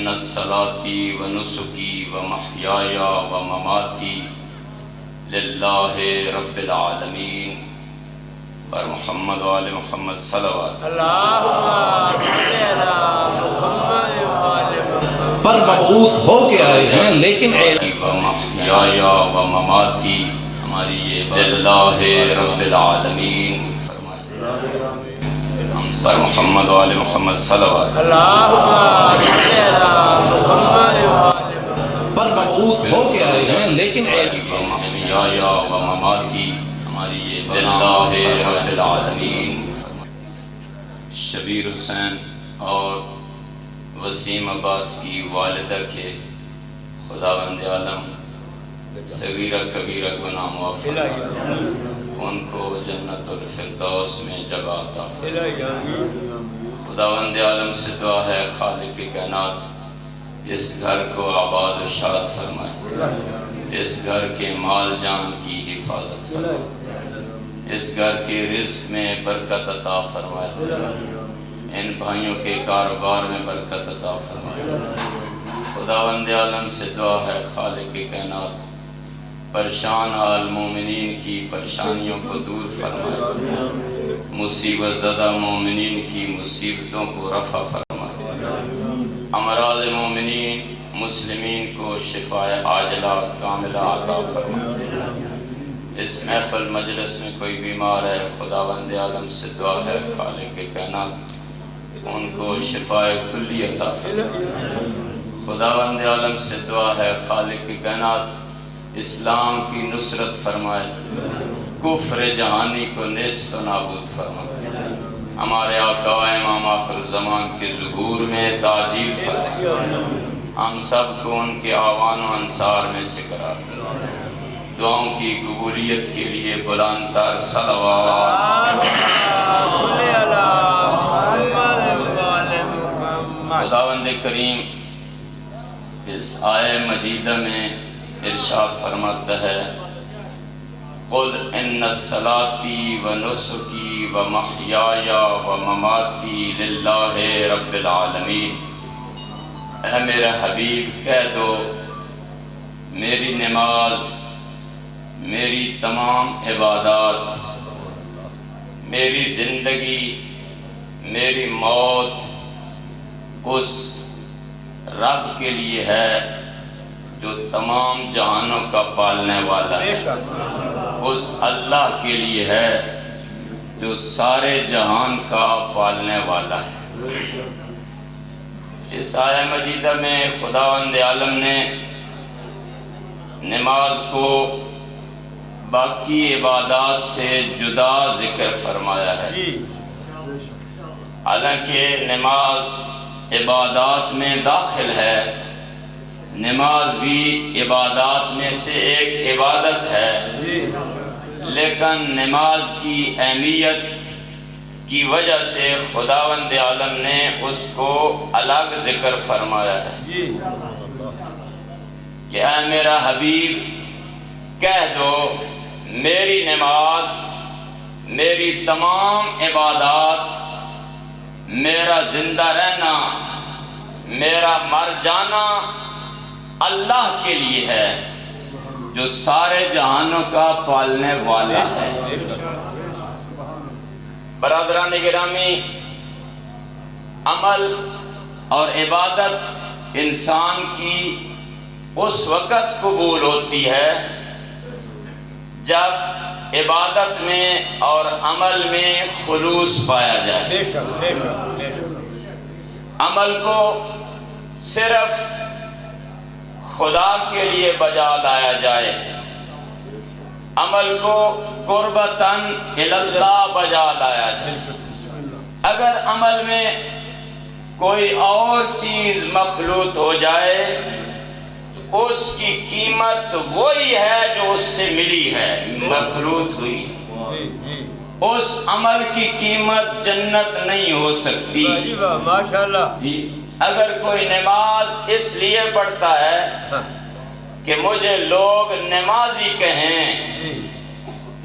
ان صلاتی و نسکی و محیای و مماتی للہ رب العالمین بر محمد و آل محمد صلوات پر مبعوث ہو کے آئے ہیں لیکن و محیای و مماتی ہماری یہ للہ رب العالمین پر محمد و آل محمد صلوات پر مبعوث ہو کے آئے ہیں لیکن و محیای و مماتی ہماری یہ للہ رب العالمین شبیر حسین اور وسیم عباس کی والدہ کے خداوند عالم صغیرہ کبیرہ گناہ معاف فرمائے، ان کو جنت الفردوس میں جگہ عطا فرمائے۔ خداوند عالم سے دعا ہے خالق کائنات اس گھر کو آباد و شاد فرمائے، اس گھر کے مال جان کی حفاظت فرمائے، اس گھر کے رزق میں برکت عطا فرمائے، ان بھائیوں کے کاروبار میں برکت عطا فرمائے۔ خداوند عالم سے دعا ہے خالق کائنات پریشان حال مومنین کی پریشانیوں کو دور فرمائے، مصیبت زدہ مومنین کی مصیبتوں کو رفع فرمائے، امراض مومنین مسلمین کو شفاء عاجلہ کاملہ عطا فرمائے۔ اس محفل مجلس میں کوئی بیمار ہے، خداوند عالم سے دعا ہے خالق کائنات ان کو شفاء کلی عطا فرمائے۔ خداوند عالم سے دعا ہے خالق کائنات اسلام کی نصرت فرمائے، کفر جہانی کو نیست و نابود فرمائے، ہمارے آقا امام آخر الزمان کے ظہور میں تعجیل فرمائے، ہم سب کو ان کے اعوان و انصار میں سے قرار دے۔ دعاؤں کی قبولیت کے لیے بلند تر صلوات۔ خداوند کریم اس آیہ مجیدہ میں ارشاد فرماتا ہے قُلْ إِنَّ صَلَاتِي وَنُسُكِي وَمَحْيَايَ وَمَمَاتِي لِلَّهِ رَبِّ الْعَالَمِينَ، اے میرا حبیب کہہ دو میری نماز، میری تمام عبادات، میری زندگی، میری موت اس رب کے لیے ہے جو تمام جہانوں کا پالنے والا ہے، اس اللہ کے لیے ہے جو سارے جہان کا پالنے والا ہے۔ اس آیہ مجیدہ میں خداوند عالم نے نماز کو باقی عبادات سے جدا ذکر فرمایا ہے، حالانکہ نماز عبادات میں داخل ہے، نماز بھی عبادات میں سے ایک عبادت ہے، لیکن نماز کی اہمیت کی وجہ سے خداوند عالم نے اس کو الگ ذکر فرمایا ہے کہ اے میرا حبیب کہہ دو میری نماز، میری تمام عبادات، میرا زندہ رہنا، میرا مر جانا اللہ کے لیے ہے جو سارے جہانوں کا پالنے والا ہے۔ برادران گرامی، عمل اور عبادت انسان کی اس وقت قبول ہوتی ہے جب عبادت میں اور عمل میں خلوص پایا جائے۔ عمل کو صرف خدا کے لیے بجا لایا جائے، عمل کو قربتاً اللہ بجا لایا جائے۔ اگر عمل میں کوئی اور چیز مخلوط ہو جائے تو اس کی قیمت وہی ہے جو اس سے ملی ہے، مخلوط ہوئی۔ اس عمل کی قیمت جنت نہیں ہو سکتی۔ جی اگر کوئی نماز اس لیے پڑھتا ہے کہ مجھے لوگ نمازی کہیں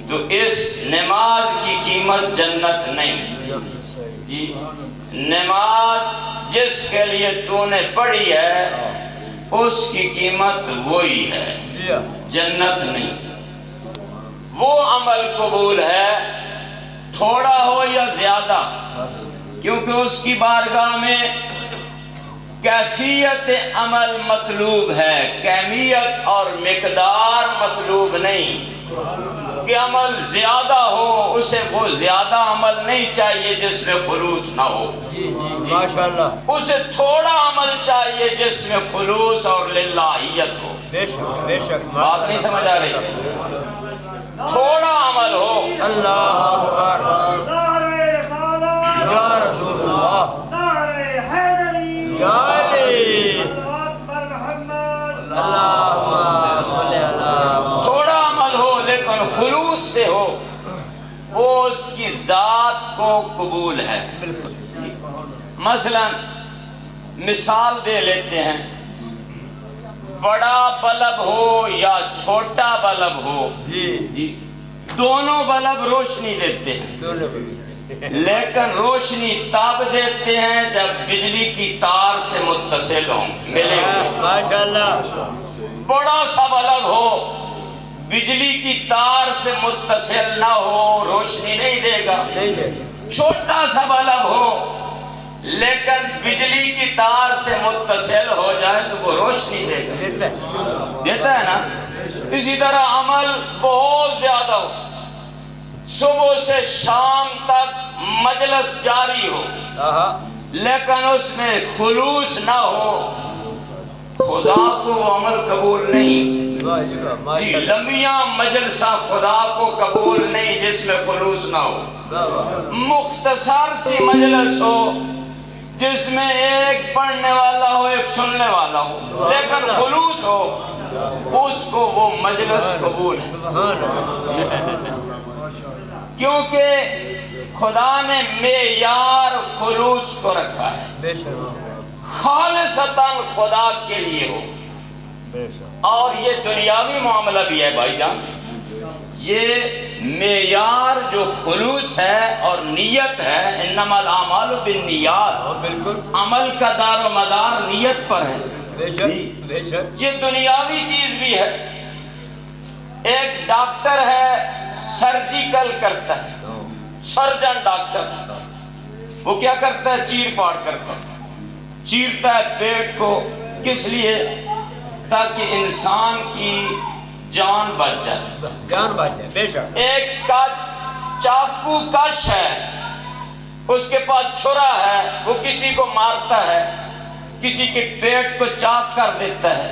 تو اس نماز کی قیمت جنت نہیں۔ جی نماز جس کے لیے تو نے پڑھی ہے اس کی قیمت وہی ہے، جنت نہیں۔ وہ عمل قبول ہے تھوڑا ہو یا زیادہ، کیونکہ اس کی بارگاہ میں کیفیت عمل مطلوب ہے، کمیت اور مقدار مطلوب نہیں کہ عمل زیادہ ہو، اسے وہ زیادہ عمل نہیں چاہیے جس میں خلوص نہ ہو، ماشاءاللہ، اسے تھوڑا عمل چاہیے جس میں خلوص اور للہیت ہو۔ بے شک بے شک، بات نہیں سمجھ آ رہی؟ تھوڑا عمل ہو۔ اللہ اکبر، یا رسول اللہ، یا علی، اللہم صلی اللہ، تھوڑا عمل ہو لیکن خلوص سے ہو، وہ اس کی ذات کو قبول ہے۔ مثلا مثال دے لیتے ہیں، بڑا بلب ہو یا چھوٹا بلب ہو، جی دونوں بلب روشنی دیتے ہیں، لیکن روشنی تب دیتے ہیں جب بجلی کی تار سے متصل ہوں، ملے ہوئے۔ ماشاءاللہ، بڑا سا بلب ہو، بجلی کی تار سے متصل نہ ہو، روشنی نہیں دے گا۔ چھوٹا سا بلب ہو لیکن بجلی کی تار سے متصل ہو جائے تو وہ روشنی دے گا، دیتا ہے نا۔ اسی طرح عمل بہت زیادہ ہو، صبح سے شام تک مجلس جاری ہو لیکن اس میں خلوص نہ ہو، خدا کو وہ عمل قبول نہیں۔ جی، لمبیاں مجلساں خدا کو قبول نہیں جس میں خلوص نہ ہو۔ مختصر سی مجلس ہو جس میں ایک پڑھنے والا ہو ایک سننے والا ہو لیکن خلوص ہو، اس کو وہ مجلس قبول ہے، کیونکہ خدا نے معیار خلوص کو رکھا ہے، خالصتاً خدا کے لیے ہو۔ اور یہ دنیاوی معاملہ بھی ہے بھائی جان، یہ معیار جو خلوص ہے اور نیت ہے، انما الاعمال بالنیات، عمل کا دار و مدار نیت پر ہے۔ یہ دنیاوی چیز بھی ہے، ایک ڈاکٹر ہے سرجیکل کرتا ہے، سرجن ڈاکٹر، وہ کیا کرتا ہے؟ چیر پاڑ کرتا ہے، چیرتا ہے پیٹ کو، کس لیے؟ تاکہ انسان کی جان بچ جائے، جان بچ جائے، بے شک۔ ایک کا چاقو کش ہے، اس کے پاس چھرا ہے، وہ کسی کو مارتا ہے، کسی کے پیٹ کو چاک کر دیتا ہے،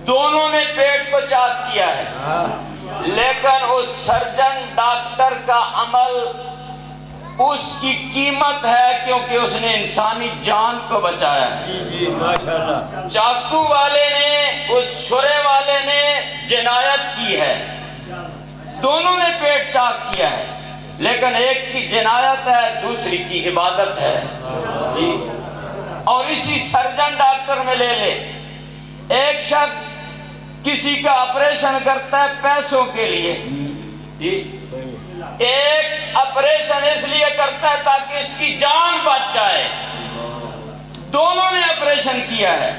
دونوں نے پیٹ کو چاک کیا ہے، لیکن اس سرجن ڈاکٹر کا عمل اس کی قیمت ہے کیونکہ اس نے انسانی جان کو بچایا ہے۔ جی ماشاءاللہ، چاقو والے نے، اس چھرے والے نے جنایت کی ہے، دونوں نے پیٹ چاک کیا ہے، لیکن ایک کی جنایت ہے دوسری کی عبادت ہے۔ جی، اور اسی سرجن ڈاکٹر میں لے لے، ایک شخص کسی کا آپریشن کرتا ہے پیسوں کے لیے، جی، ایک آپریشن اس لیے کرتا ہے تاکہ اس کی جان بچ جائے، دونوں نے آپریشن کیا ہے،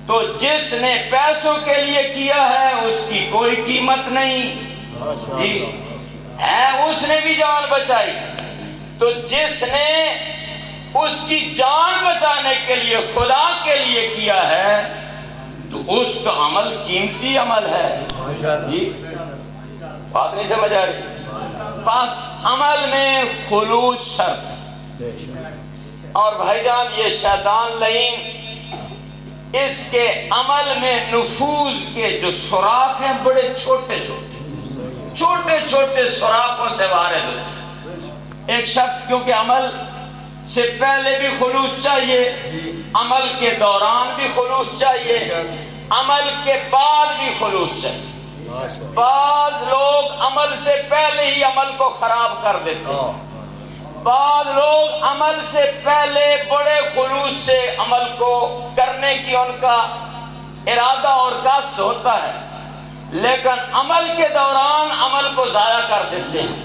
تو جس نے پیسوں کے لیے کیا ہے اس کی کوئی قیمت نہیں، جی ہے، اس نے بھی جان بچائی، تو جس نے اس کی جان بچانے کے لیے خدا کے لیے کیا ہے تو اس کا عمل قیمتی عمل ہے۔ جی، بات نہیں سمجھ آ رہی؟ بس عمل میں خلوص شرط، اور بھائی جان یہ شیطان لعین اس کے عمل میں نفوذ کے جو سوراخ ہیں بڑے چھوٹے چھوٹے سوراخوں سے وارد ہوتے۔ ایک شخص کیونکہ عمل سے پہلے بھی خلوص چاہیے، عمل کے دوران بھی خلوص چاہیے، عمل کے بعد بھی خلوص چاہیے۔ بعض لوگ عمل سے پہلے ہی عمل کو خراب کر دیتے ہیں، بعض لوگ عمل سے پہلے بڑے خلوص سے عمل کو کرنے کی ان کا ارادہ اور قصد ہوتا ہے، لیکن عمل کے دوران عمل کو ضائع کر دیتے ہیں۔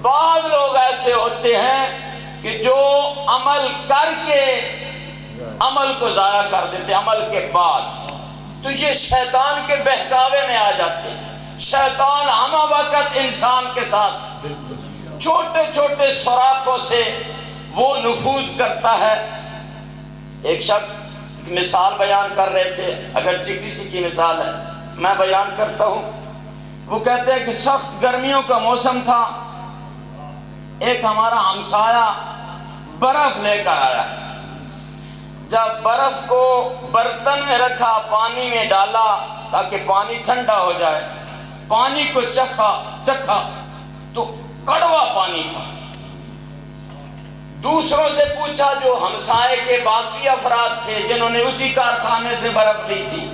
بعض لوگ ایسے ہوتے ہیں کہ جو عمل کر کے عمل کو ضائع کر دیتے عمل کے بعد، تو یہ شیطان کے بہکاوے میں آ جاتے. شیطان ہمہ وقت انسان کے ساتھ چھوٹے چھوٹے سوراخوں سے وہ نفوذ کرتا ہے. ایک شخص مثال بیان کر رہے تھے، اگرچہ کسی کی مثال ہے میں بیان کرتا ہوں. وہ کہتے ہیں کہ سخت گرمیوں کا موسم تھا، ایک ہمارا ہمسایہ برف لے کر آیا. جب برف کو برتن میں رکھا، پانی میں ڈالا تاکہ پانی ٹھنڈا ہو جائے، پانی کو چکھا تو کڑوا پانی تھا. دوسروں سے پوچھا جو ہمسائے کے باقی افراد تھے جنہوں نے اسی کارخانے سے برف لی تھی،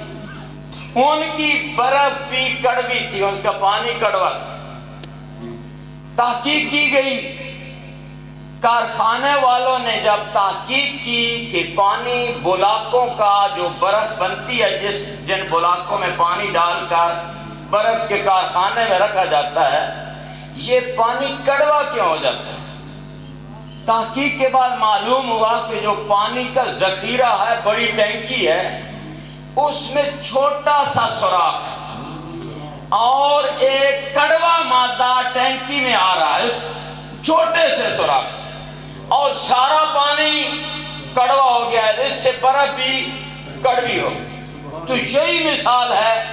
ان کی برف بھی کڑوی تھی، ان کا پانی کڑوا تھا. تحقیق کی گئی، کارخانے والوں نے جب تحقیق کی کہ پانی بلاکوں کا جو برف بنتی ہے، جن بلاکوں میں پانی ڈال کر برف کے کارخانے میں رکھا جاتا ہے، یہ پانی کڑوا کیوں ہو جاتا ہے؟ تحقیق کے بعد معلوم ہوا کہ جو پانی کا ذخیرہ ہے، بڑی ٹینکی ہے، اس میں چھوٹا سا سوراخ ہے اور ایک کڑوا مادہ ٹینکی میں آ رہا ہے اس چھوٹے سے سوراخ سے، اور سارا پانی کڑوا ہو گیا ہے، اس سے برف بھی کڑوی ہو. تو یہی مثال ہے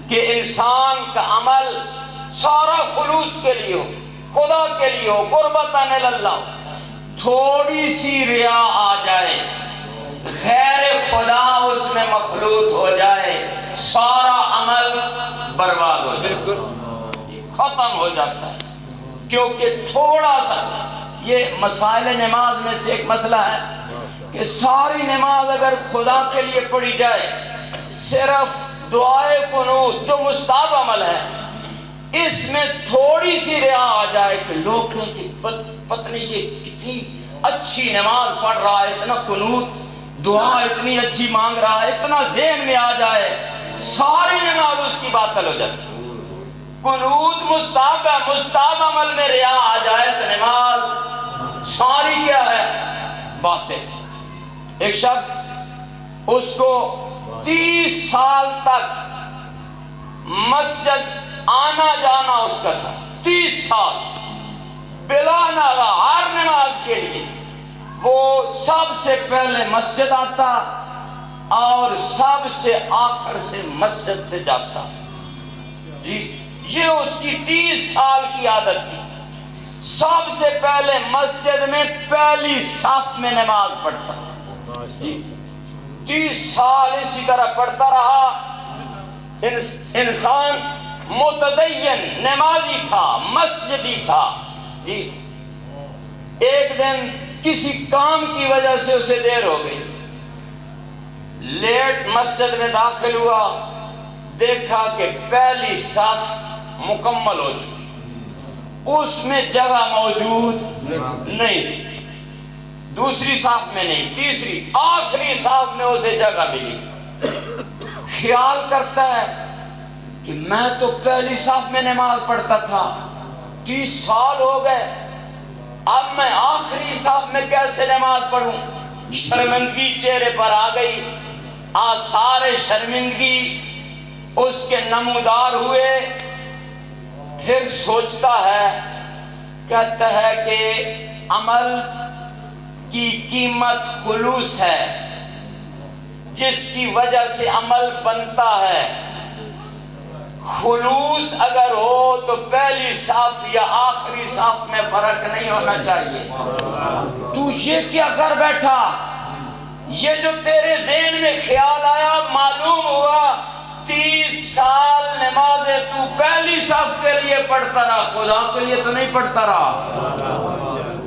کہ انسان کا عمل سارا خلوص کے لیے ہو، خدا کے لیے ہو، قربتاً اللہ. تھوڑی سی ریا آ جائے، غیر خدا اس میں مخلوط ہو جائے، سارا عمل برباد ہو جائے، ختم ہو جاتا ہے. کیونکہ تھوڑا سا، یہ مسائل نماز میں سے ایک مسئلہ ہے کہ ساری نماز اگر خدا کے لیے پڑھی جائے، صرف دعائے قنوت جو مستحب عمل ہے، اس میں تھوڑی سی ریا آ جائے کہ لوگ کہیں کہ پتہ نہیں یہ کتنی اچھی نماز پڑھ رہا ہے، اتنا قنوت دعا اتنی اچھی مانگ رہا ہے، اتنا ذہن میں آ جائے، ساری نماز اس کی باطل ہو جاتی. قنوت مستحب ہے، مستحب عمل میں ریا آ جائے تو نماز ساری کیا ہے؟ باطل. ایک شخص، اس کو 30 سال تک مسجد آنا جانا اس کا تھا، 30 سال بلا ناغہ ہر نماز کے لیے وہ سب سے پہلے مسجد آتا اور سب سے آخر سے مسجد سے جاتا. جی یہ اس کی 30 سال کی عادت تھی. سب سے پہلے مسجد میں پہلی صف میں نماز پڑھتا. جی 30 سال اسی طرح پڑھتا رہا. انسان متدین نمازی تھا، مسجدی تھا. جی ایک دن کسی کام کی وجہ سے اسے دیر ہو گئی، لیٹ مسجد میں داخل ہوا، دیکھا کہ پہلی صف مکمل ہو چکی، اس میں جگہ موجود نہیں، دوسری صف میں نہیں، تیسری آخری صف میں اسے جگہ ملی. خیال کرتا ہے کہ میں تو پہلی صف میں نماز پڑھتا تھا، 30 سال ہو گئے، اب میں آخری صف میں کیسے نماز پڑھوں؟ شرمندگی چہرے پر آ گئی، آثار شرمندگی اس کے نمودار ہوئے. پھر سوچتا ہے، کہتا ہے کہ عمل کی قیمت خلوص ہے، جس کی وجہ سے عمل بنتا ہے. خلوص اگر ہو تو پہلی صف یا آخری صف میں فرق نہیں ہونا چاہیے. تو یہ کیا کر بیٹھا؟ یہ جو تیرے ذہن میں خیال آیا، معلوم ہوا 30 سال نمازیں تو پہلی صف کے لیے پڑھتا رہا، خدا کے لیے تو نہیں پڑھتا رہا.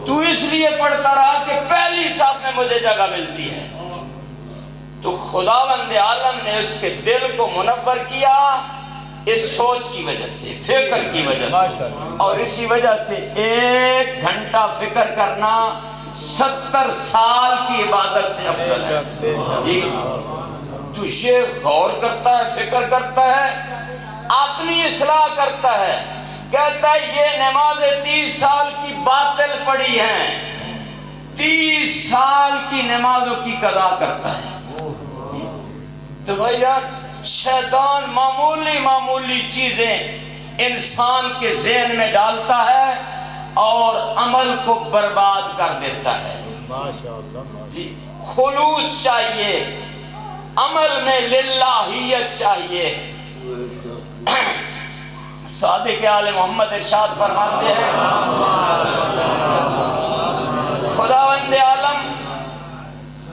تو اس لیے پڑھتا رہا کہ پہلی صف میں مجھے جگہ ملتی ہے. تو خداوند عالم نے اس کے دل کو منور کیا اس سوچ کی وجہ سے، فکر کی وجہ سے. اور اسی وجہ سے 1 گھنٹہ فکر کرنا 70 سال کی عبادت سے افضل ہے. جی تو یہ غور کرتا ہے، فکر کرتا ہے، اپنی اصلاح کرتا ہے، کہتا ہے یہ نمازیں 30 سال کی باطل پڑی ہیں، 30 سال کی نمازوں کی قضا کرتا ہے۔ تو بھائی شیطان معمولی چیزیں انسان کے ذہن میں ڈالتا ہے اور عمل کو برباد کر دیتا ہے۔ جی خلوص چاہیے، عمل میں للہیت چاہیے۔ صادق آل محمد ارشاد فرماتے ہیں خداوند عالم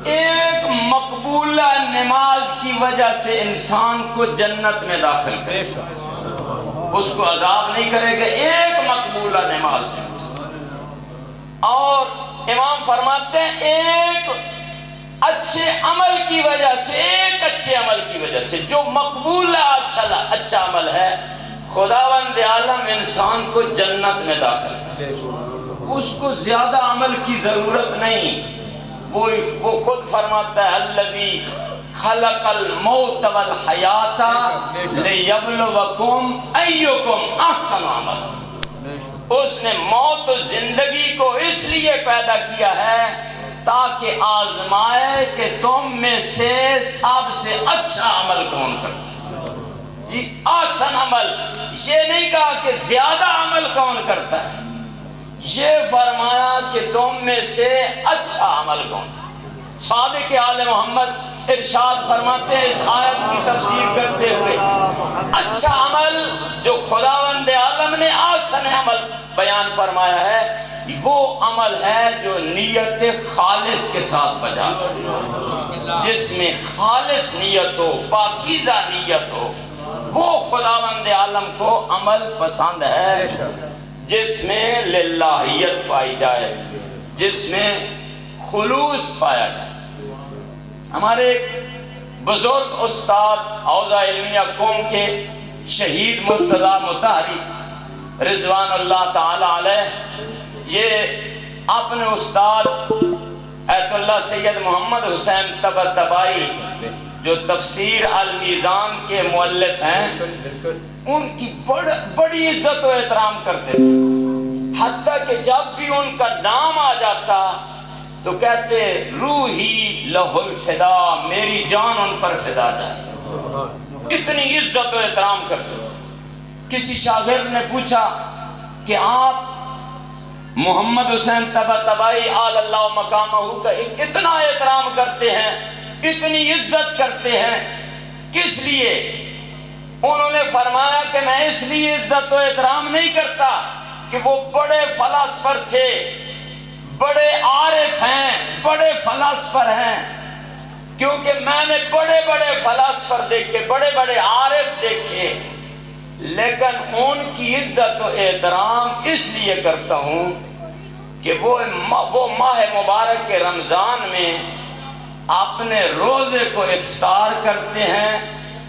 ایک مقبولہ نماز کی وجہ سے انسان کو جنت میں داخل کرے، اس کو عذاب نہیں کرے گا، ایک مقبولہ نماز کی وجہ سے۔ اور امام فرماتے ہیں ایک اچھے عمل کی وجہ سے، ایک اچھے عمل کی وجہ سے جو مقبولہ اچھا عمل ہے، خداوند عالم انسان کو جنت میں داخل کرے، اس کو زیادہ عمل کی ضرورت نہیں۔ وہ خود فرماتا ہے الذی خلق الموت والحیات لیبلوکم ایکم احسن عملا۔ اس نے موت و زندگی کو اس لیے پیدا کیا ہے تاکہ آزمائے کہ تم میں سے سب سے اچھا عمل کون کرتا ہے۔ جی احسن عمل، یہ نہیں کہا کہ زیادہ عمل کون کرتا ہے، یہ فرمایا کہ تم میں سے اچھا عمل کون۔ صادق آل محمد ارشاد فرماتے ہیں اس آیت کی تفسیر کرتے ہوئے اچھا عمل جو خداوند عالم نے احسن عمل بیان فرمایا ہے، وہ عمل ہے جو نیت خالص کے ساتھ بجا، جس میں خالص نیت ہو، پاکیزہ نیت ہو، وہ خداوند عالم کو عمل پسند ہے، جس میں للہیت پائی جائے، جس میں خلوص پایا جائے۔ ہمارے بزرگ استاد حوزہ علمیہ قوم کے شہید مرتضیٰ مطہری رضوان اللہ تعالی علیہ، یہ اپنے استاد ایت اللہ سید محمد حسین طباطبائی جو تفسیر المیزان کے مؤلف ہیں، ان کی بڑی عزت و احترام کرتے تھے، حتیٰ کہ جب بھی ان کا نام آ جاتا تو کہتے روحی لہ الفدا، میری جان ان پر فدا جائے، اتنی عزت و احترام کرتے تھے۔ کسی شاگرد نے پوچھا کہ آپ محمد حسین طباطبائی آل اللہ مقامہ کا اتنا احترام کرتے ہیں، اتنی عزت کرتے ہیں، کس لیے؟ انہوں نے فرمایا کہ میں اس لیے عزت و احترام نہیں کرتا کہ وہ بڑے فلاسفر تھے، بڑے عارف ہیں، بڑے فلاسفر ہیں، کیونکہ میں نے بڑے بڑے فلاسفر دیکھے، بڑے بڑے عارف دیکھے، لیکن ان کی عزت و احترام اس لیے کرتا ہوں کہ وہ ماہ مبارک کے رمضان میں اپنے روزے کو افطار کرتے ہیں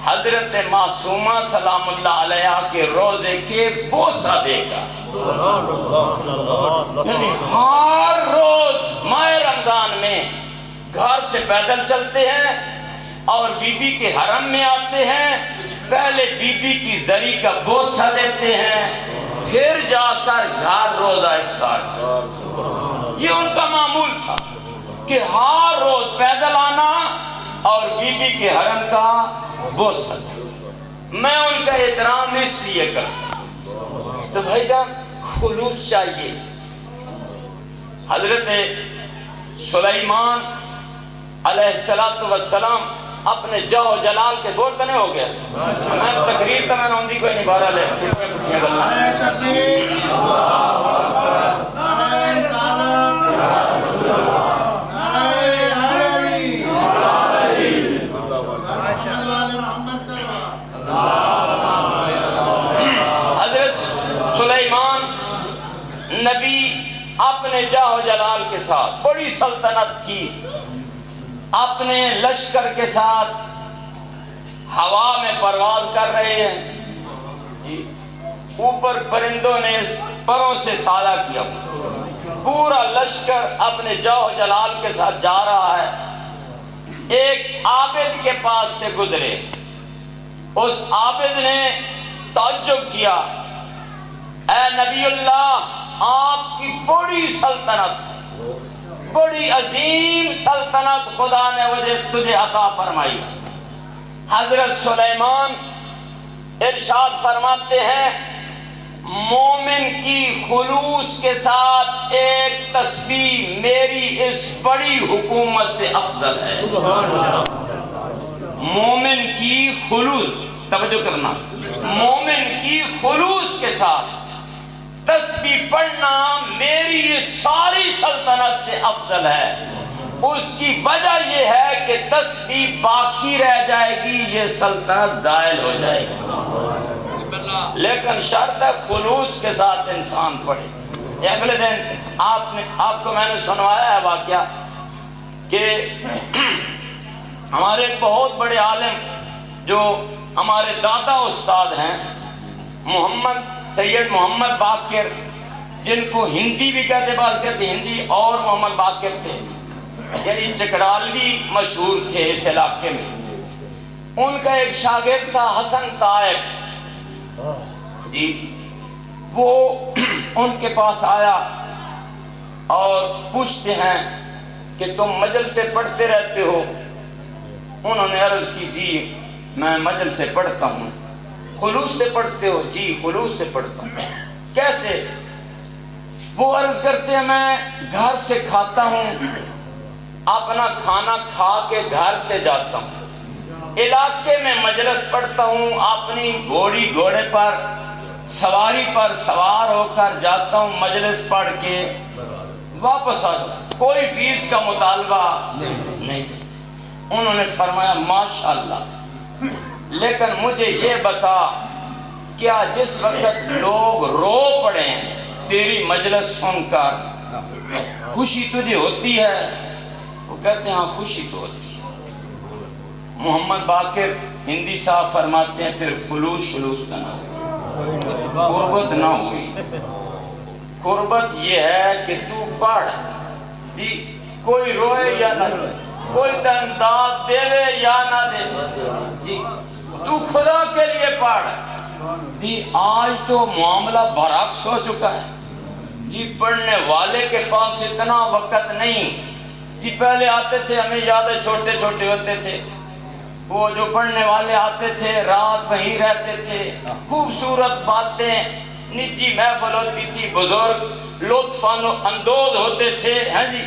حضرت معصومہ سلام اللہ علیہ کے روزے کے بوسہ دے کر، یعنی ہر روز ماہ رمضان میں گھر سے پیدل چلتے ہیں اور بی بی کے حرم میں آتے ہیں، پہلے بی بی کی زری کا بوسہ دیتے ہیں، پھر جا کر گھر روزہ افطار کرتے۔ یہ ان کا معمول تھا کہ ہر روز پیدل آنا اور بی بی کے حرم کا بوسہ دینا۔ میں ان کا احترام اس لیے کرتا ہوں۔ تو بھائی جان خلوص چاہیے۔ حضرت سلیمان علیہ السلام اپنے جاہ جلال کے گور تنے ہو گیا، میں تقریر تو میں نے ہوندی کوئی نہیں، بارہ لے پھٹیاں پھٹیاں حضرت سلیمان نبی اپنے جاہ جلال کے ساتھ، بڑی سلطنت تھی، اپنے لشکر کے ساتھ ہوا میں پرواز کر رہے ہیں، اوپر پرندوں نے پروں سے سایہ کیا، پورا لشکر اپنے جاہ جلال کے ساتھ جا رہا ہے۔ ایک عابد کے پاس سے گزرے، اس عابد نے تعجب کیا، اے نبی اللہ آپ کی بڑی سلطنت ہے، بڑی عظیم سلطنت خدا نے تجھے عطا فرمائی. حضرت سلیمان ارشاد فرماتے ہیں مومن کی خلوص کے ساتھ ایک تسبیح میری اس بڑی حکومت سے افضل ہے. مومن کی خلوص، توجہ کرنا، مومن کی خلوص کے ساتھ تسبیح پڑھنا میری اس ساری سلطنت سے افضل ہے. اس کی وجہ یہ ہے کہ تسبیح باقی رہ جائے گی، یہ سلطنت زائل ہو جائے گی. لیکن شرط ہے خلوص کے ساتھ انسان پڑھے. اگلے دن آپ کو میں نے سنوایا ہے واقعہ کہ ہمارے ایک بہت بڑے عالم جو ہمارے دادا استاد ہیں سید محمد باقر، جن کو ہندی بھی کہتے، بعض کہتے ہندی، اور محمد باقر تھے، یعنی چکڑالوی مشہور تھے اس علاقے میں. ان کا ایک شاگرد تھا حسن طائب جی، وہ ان کے پاس آیا اور پوچھتے ہیں کہ تم مجلس سے پڑھتے رہتے ہو؟ انہوں نے عرض کی جی میں مجلس سے پڑھتا ہوں. خلوص سے پڑھتے ہو؟ جی خلوص سے پڑھتا ہوں. کیسے؟ وہ عرض کرتے ہیں میں گھر سے کھاتا ہوں، اپنا کھانا کھا کے گھر سے جاتا ہوں، علاقے میں مجلس پڑھتا ہوں، اپنی گھوڑے پر سواری پر سوار ہو کر جاتا ہوں، مجلس پڑھ کے واپس آ جاتا ہوں، کوئی فیس کا مطالبہ نہیں. انہوں نے فرمایا ماشاءاللہ، لیکن مجھے یہ بتا کیا جس وقت لوگ رو پڑیں تیری مجلس سن کر خوشی تجھے ہوتی ہے؟ وہ کہتے ہیں ہاں خوشی تو ہوتی ہے. محمد باقر ہندی صاحب فرماتے ہیں پھر خلوص نہ ہوئی، قربت نہ ہوئی. قربت یہ ہے کہ تو پڑھ جی، کوئی روئے یا نہ روئے، کوئی داد دے یا نہ دے جی، تو خدا کے لیے پڑھ جی. آج تو معاملہ برعکس ہو چکا ہے جی، پڑھنے والے کے پاس اتنا وقت نہیں جی. پہلے آتے تھے، ہمیں یاد ہے چھوٹے چھوٹے ہوتے تھے، وہ جو پڑھنے والے آتے تھے رات وہیں رہتے تھے، خوبصورت باتیں، نجی محفل ہوتی تھی، بزرگ لطف اندوز ہوتے تھے ہیں جی،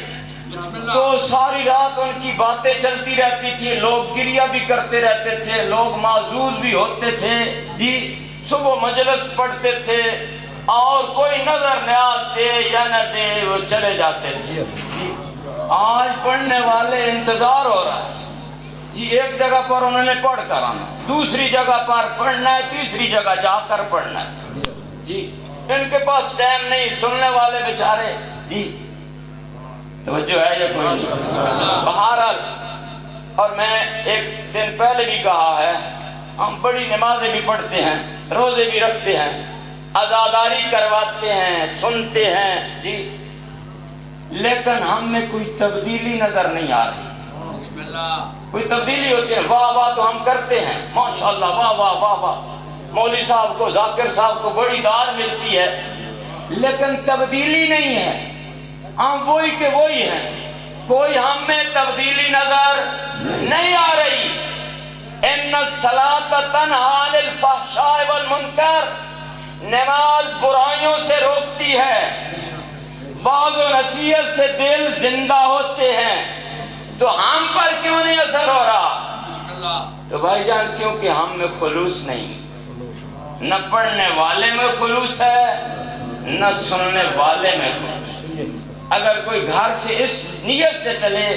تو ساری رات ان کی باتیں چلتی رہتی تھی، لوگ گریہ بھی کرتے رہتے تھے، لوگ معزوز بھی ہوتے تھے جی. صبح مجلس پڑھتے تھے اور کوئی نظر نیاز دے یا نہ دے وہ چلے جاتے تھے جی. آج پڑھنے والے انتظار ہو رہا ہے جی، ایک جگہ پر انہوں نے پڑھ کر آنا، دوسری جگہ پر پڑھنا ہے، تیسری جگہ جا کر پڑھنا ہے جی. ان کے پاس ٹائم نہیں، سننے والے بیچارے جی. توجہ ہے یہ کوئی؟ بہرحال، اور میں ایک دن پہلے بھی کہا ہے، ہم بڑی نمازیں بھی پڑھتے ہیں، روزے بھی رکھتے ہیں، عزاداری کرواتے ہیں، سنتے ہیں جی، لیکن ہم میں کوئی تبدیلی نظر نہیں آ رہی. کوئی تبدیلی ہوتی ہے، واہ واہ تو ہم کرتے ہیں، ماشاءاللہ واہ واہ واہ واہ، مولوی صاحب کو، ذاکر صاحب کو بڑی داد ملتی ہے، لیکن تبدیلی نہیں ہے. ہم وہی کے وہی ہیں، کوئی ہم میں تبدیلی نظر نہیں آ رہی. ان الصلاۃ تنہی عن الفحشاء والمنکر، نماز برائیوں سے روکتی ہے، واعظ و نصیحت سے دل زندہ ہوتے ہیں، تو ہم پر کیوں نہیں اثر ہو رہا؟ تو بھائی جان کیونکہ ہم میں خلوص نہیں، نہ پڑھنے والے میں خلوص ہے نہ سننے والے میں خلوص. اگر کوئی گھر سے اس نیت سے چلے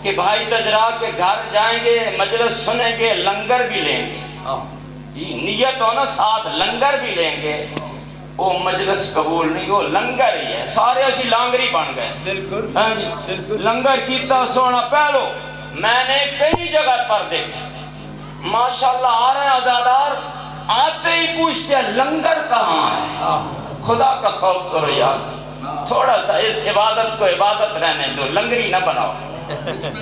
کہ بھائی تجرا کے گھر جائیں گے، مجلس سنیں گے، لنگر بھی لیں گے جی، نیت ہونا ساتھ لنگر بھی لیں گے، وہ مجلس قبول نہیں، وہ لنگر ہی ہے. سارے اسی لانگری بن گئے. بالکل ہاں جی، لنگر کیتا سونا پہلو. میں نے کئی جگہ پر دیکھا ماشاءاللہ آ رہے ہیں عزادار، آتے ہی پوچھتے ہیں لنگر کہاں ہے. خدا کا خوف کرو یار، تھوڑا سا اس عبادت کو عبادت رہنے دو، لنگری نہ بناؤ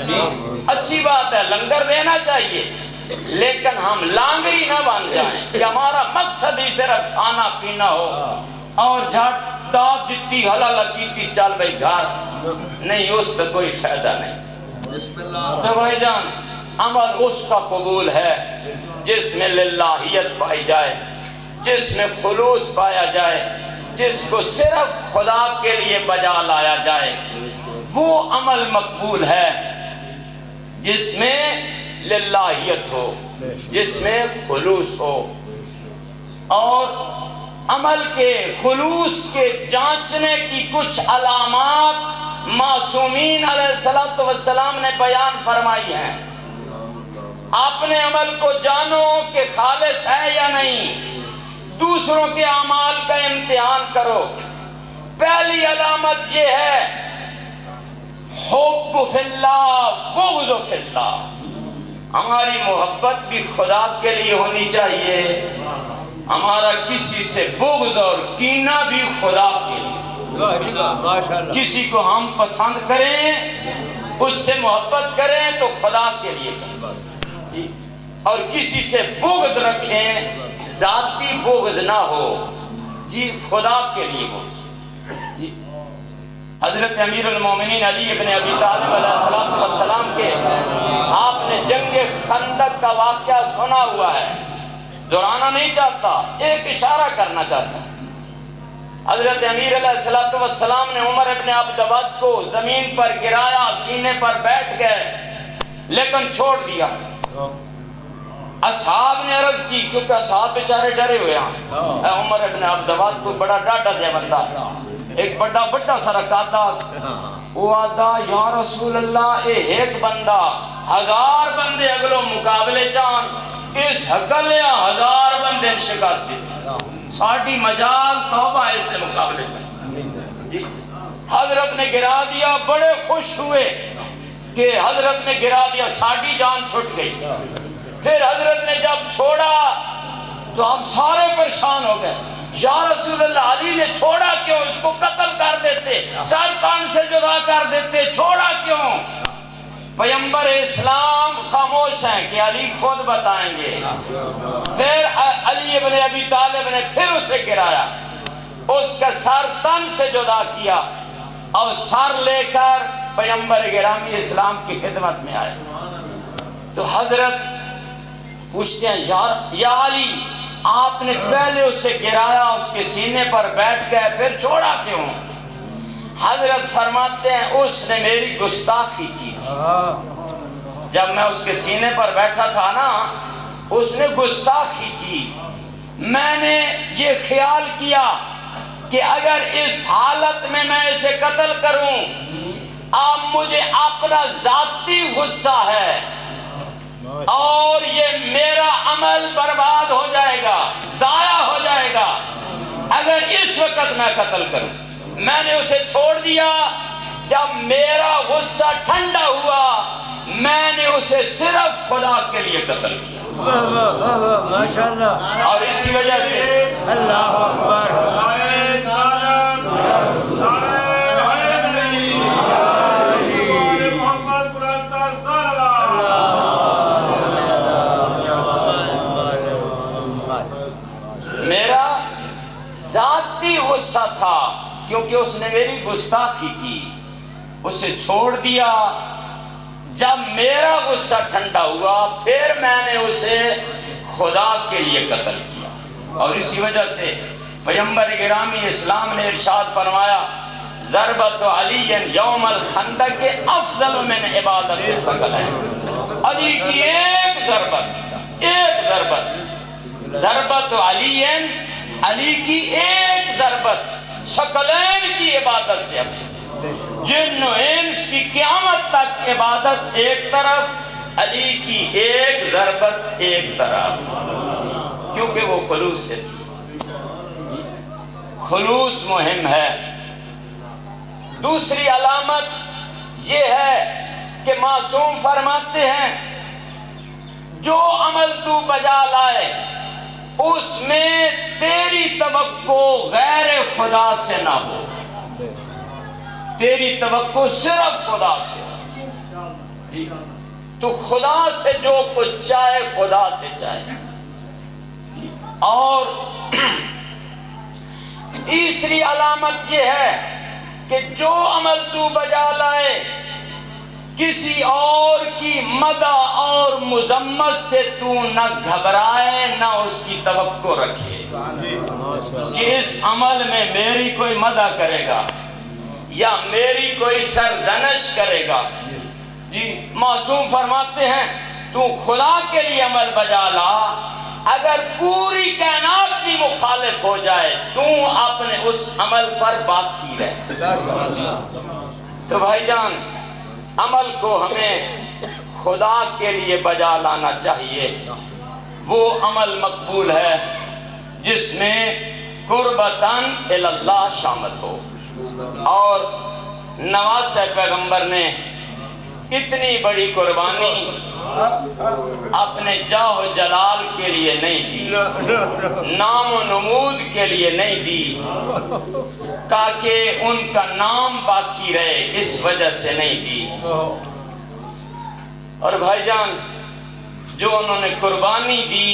جی. اچھی بات ہے، لنگر دینا چاہیے، لیکن ہم لانگری نہ بن جائیں کہ ہمارا مقصد ہی صرف کھانا پینا ہو اور جھٹ داد دیتی حلال کیتی چل بھائی گھر نہیں، اس کا کوئی فائدہ نہیں۔ تو بھائی جان عمل اس کا قبول ہے جس میں للہیت پائی جائے، جس میں خلوص پایا جائے، جس کو صرف خدا کے لیے بجا لایا جائے، وہ عمل مقبول ہے جس میں للہیت ہو، جس میں خلوص ہو۔ اور عمل کے خلوص کے جانچنے کی کچھ علامات معصومین علیہ السلام نے بیان فرمائی ہیں۔ اپنے عمل کو جانو کہ خالص ہے یا نہیں، دوسروں کے اعمال کا امتحان کرو۔ پہلی علامت یہ ہے حب فی اللہ بغض فی اللہ، ہماری محبت بھی خدا کے لیے ہونی چاہیے، ہمارا کسی سے بغض اور کینہ بھی خدا کے لیے۔ کسی کو ہم پسند کریں، اس سے محبت کریں تو خدا کے لیے کریں جی، اور کسی سے بغض رکھیں، ذاتی بغض نہ ہو جی، خدا کے لیے بغض جی۔ حضرت امیر المومنین علی ابن ابی طالب علیہ السلام کے آپ نے جنگ خندق کا واقعہ سنا ہوا ہے، دہرانا نہیں چاہتا، ایک اشارہ کرنا چاہتا۔ حضرت امیر علیہ السلام نے عمر ابن عبدود کو زمین پر گرایا، سینے پر بیٹھ گئے لیکن چھوڑ دیا۔ اصحاب نے عرض کی، کیونکہ اصحاب بیچارے ڈرے ہوئے ہیں، عمر ابن عبدود کوئی بڑا ڈاڈا جائے بندہ، ایک بڑا سارا قادہ، وہ آدھا یا رسول اللہ اے ایک بندہ 1000 بندے اگلو مقابلے چان، اس حقلیا 1000 بندے شکست دیتی، ساڑھی مجال توبہ اس کے مقابلے چان۔ حضرت نے گرا دیا، بڑے خوش ہوئے کہ حضرت نے گرا دیا، ساڑھی جان چھٹ گئی۔ پھر حضرت نے جب چھوڑا تو ہم سارے پریشان ہو گئے، یا رسول اللہ علی نے چھوڑا کیوں؟ اس کو قتل کر دیتے، سر کان سے جدا کر دیتے، چھوڑا کیوں؟ پیغمبر اسلام خاموش ہیں کہ علی خود بتائیں گے۔ پھر علی ابن ابی طالب نے پھر اسے گرایا، اس کا سر تن سے جدا کیا اور سر لے کر پیغمبر گرامی اسلام کی خدمت میں آئے۔ تو حضرت پوچھتے ہیں یا علی آپ نے پہلے اسے گرایا، اس کے سینے پر بیٹھ گئے، پھر چھوڑا کیوں؟ حضرت فرماتے ہیں اس نے میری گستاخی کی تھی، جب میں اس کے سینے پر بیٹھا تھا نا، اس نے گستاخی کی۔ میں نے یہ خیال کیا کہ اگر اس حالت میں اسے قتل کروں، اب مجھے اپنا ذاتی غصہ ہے اور یہ میرا عمل برباد ہو جائے گا، ضائع ہو جائے گا اگر اس وقت میں قتل کروں۔ میں نے اسے چھوڑ دیا، جب میرا غصہ ٹھنڈا ہوا میں نے اسے صرف خدا کے لیے قتل کیا۔ ماشاءاللہ۔ اور اسی وجہ سے اللہ اکبر۔ میرا ذاتی غصہ تھا کیونکہ اس نے میری گستاخی کی، اسے چھوڑ دیا۔ جب میرا غصہ ٹھنڈا ہوا پھر میں نے اسے خدا کے لیے قتل کیا۔ اور اسی وجہ سے پیغمبر گرامی اسلام نے ارشاد فرمایا ضربت علی یوم الخندق افضل من عبادت الثقلین۔ علی کی ایک ضربت علی کی ایک ضربت ثقلین کی عبادت سے افضل۔ جن و انس کی قیامت تک عبادت ایک طرف، علی کی ایک ضربت ایک طرف، کیونکہ وہ خلوص سے تھی۔ خلوص مہم ہے۔ دوسری علامت یہ ہے کہ معصوم فرماتے ہیں جو عمل تو بجا لائے اس میں تیری توقع غیر خدا سے نہ ہو، تیری توقع صرف خدا سے جی، تو خدا سے جو کچھ چاہے خدا سے چاہے۔ اور تیسری علامت یہ ہے کہ جو عمل تو بجا لائے کسی اور کی مدح اور مذمت سے تو نہ گھبرائے نہ اس کی توقع رکھے کہ اس عمل میں میری کوئی مدح کرے گا یا میری کوئی سرزنش کرے گا. جی معصوم فرماتے ہیں تو خدا کے لیے عمل بجا لا، اگر پوری کائنات بھی مخالف ہو جائے تو اپنے اس عمل پر باقی رہے. تو بھائی جان عمل کو ہمیں خدا کے لیے بجا لانا چاہیے. وہ عمل مقبول ہے جس میں قربتاً اللہ شامل ہو. اور نواسہ پیغمبر نے اتنی بڑی قربانی اپنے جاہ و جلال کے لیے نہیں دی، نام و نمود کے لیے نہیں دی، تاکہ ان کا نام باقی رہے، اس وجہ سے نہیں دی. اور بھائی جان جو انہوں نے قربانی دی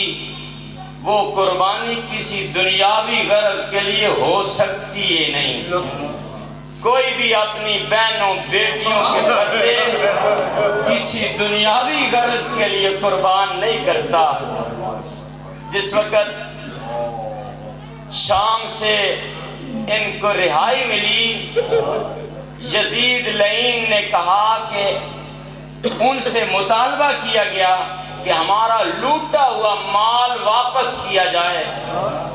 وہ قربانی کسی دنیاوی غرض کے لیے ہو سکتی ہے نہیں. کوئی بھی اپنی بہنوں بیٹیوں کے بدلے کسی دنیاوی غرض کے لیے قربان نہیں کرتا. جس وقت شام سے ان کو رہائی ملی، یزید لعین نے کہا کہ ان سے مطالبہ کیا گیا کہ ہمارا لوٹا ہوا مال واپس کیا جائے.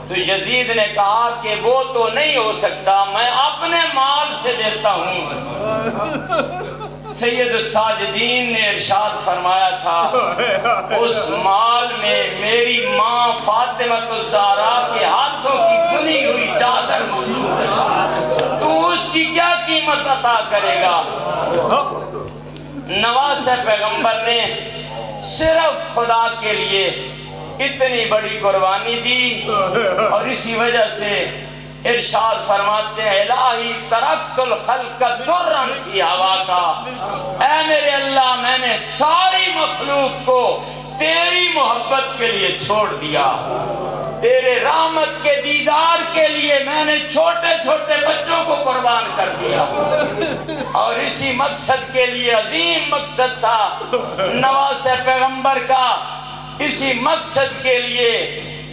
تو یزید نے کہا کہ وہ تو نہیں ہو سکتا، میں اپنے مال سے دیتا ہوں. سید الساجدین نے ارشاد فرمایا تھا اس مال میں میری ماں فاطمہ الزہرا کے ہاتھوں کی بنی ہوئی چادر موجود ہے، تو اس کی کیا قیمت عطا کرے گا. نواسہ پیغمبر نے صرف خدا کے لیے اتنی بڑی قربانی دی، اور اسی وجہ سے ارشاد فرماتے ہیں الہی ترکت الخلق درا فی ہواکا، اے میرے اللہ میں نے ساری مخلوق کو تیری محبت کے لیے چھوڑ دیا، تیرے رحمت کے دیدار کے لیے میں نے چھوٹے چھوٹے بچوں کو قربان کر دیا. اور اسی مقصد کے لیے عظیم مقصد تھا نواسہ پیغمبر کا، اسی مقصد کے لیے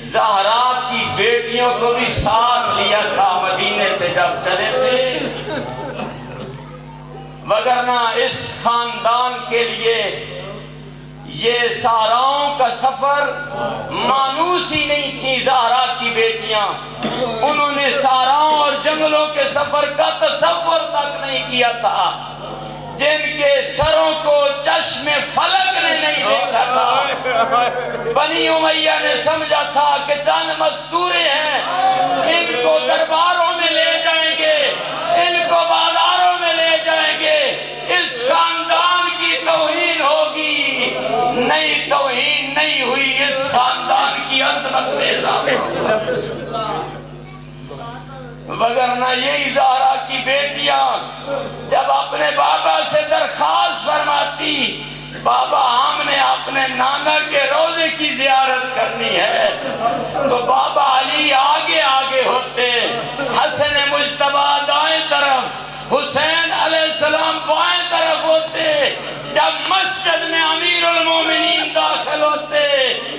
زہرا کی بیٹیوں کو بھی ساتھ لیا تھا مدینے سے جب چلے تھے. وگرنہ اس خاندان کے لیے یہ ساراؤں کا سفر مانوس ہی نہیں تھی. زہرا کی بیٹیاں انہوں نے ساراؤں اور جنگلوں کے سفر کا تصور تک نہیں کیا تھا، جن کے سروں کو چشم فلک نے نہیں دیکھا تھا. بنی امیہ نے سمجھا تھا کہ چند مستورے ہیں، ان کو درباروں میں لے جائیں گے، ان کو بازاروں میں لے جائیں گے، اس خاندان کی توہین ہوگی. نہیں، توہین نہیں ہوئی، اس خاندان کی عظمت میں اضافہ. وگرنہ یہی زہرا کی بیٹیاں جب اپنے بابا سے درخواست فرماتی بابا ہم نے اپنے نانا کے روضے کی زیارت کرنی ہے، تو بابا علی آگے آگے ہوتے، حسن مجتبی دائیں طرف، حسین علیہ السلام بائیں طرف ہوتے. جب مسجد میں امیر المومنین داخل ہوتے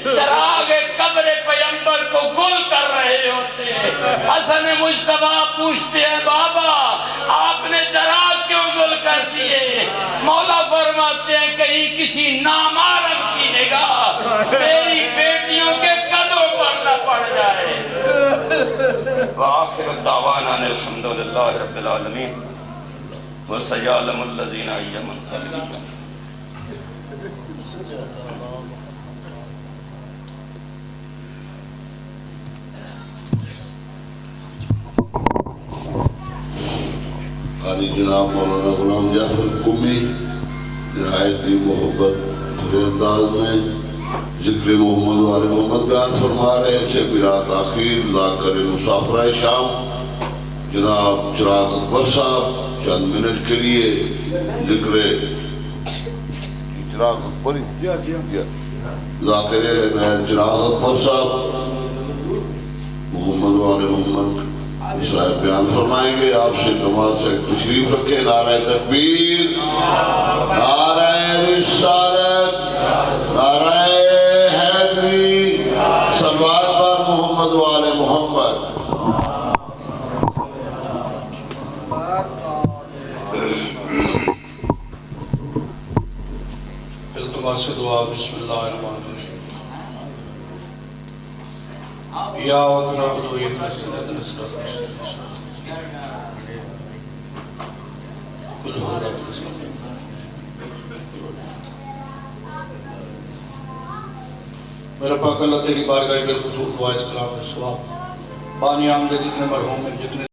چراغ قبر پیغمبر کو گل کر رہے ہوتے، حسن مجتبی پوچھتے ہیں بابا آپ نے چراغ کیوں گل کر دیے؟ مولا فرماتے ہیں کہیں کسی نامحرم کی نگاہ میری بیٹیوں کے قدموں پر نہ پڑ جائے. وآخر دعوانا الحمدللہ رب العالمین وسيعلم الذين يمنون. قاری جناب مولانا غلام جعفر قمی نہایت ہی محبت بھرے انداز میں ذکر محمد و آل محمد بیان فرما رہے تھے بلا تاخیر لا کر مسافرہ شام. جناب چراغ اکبر صاحب چند منٹ کے لیے ذکر چراغ اکبر ذاکر چراغ اکبر صاحب محمد و آل محمد صاحب بیان فرمائیں گے. آپ سے تمام سے تشریف رکھے. نعرہ تکبیر، نعرہ رسالت، نعرہ حیدری، صلوات بر محمد و آل محمد. التماس دعا. بسم اللہ الرحمن الرحیم. یا نعبد و ایاک نستعین اهدنا الصراط المستقیم. کل هو لا تنسى. میرا پاک اللہ تیری بارگاہ بالخصوص دعا اس کلام میں ثواب پانی آمدے جتنے مرحوم ہیں، جتنے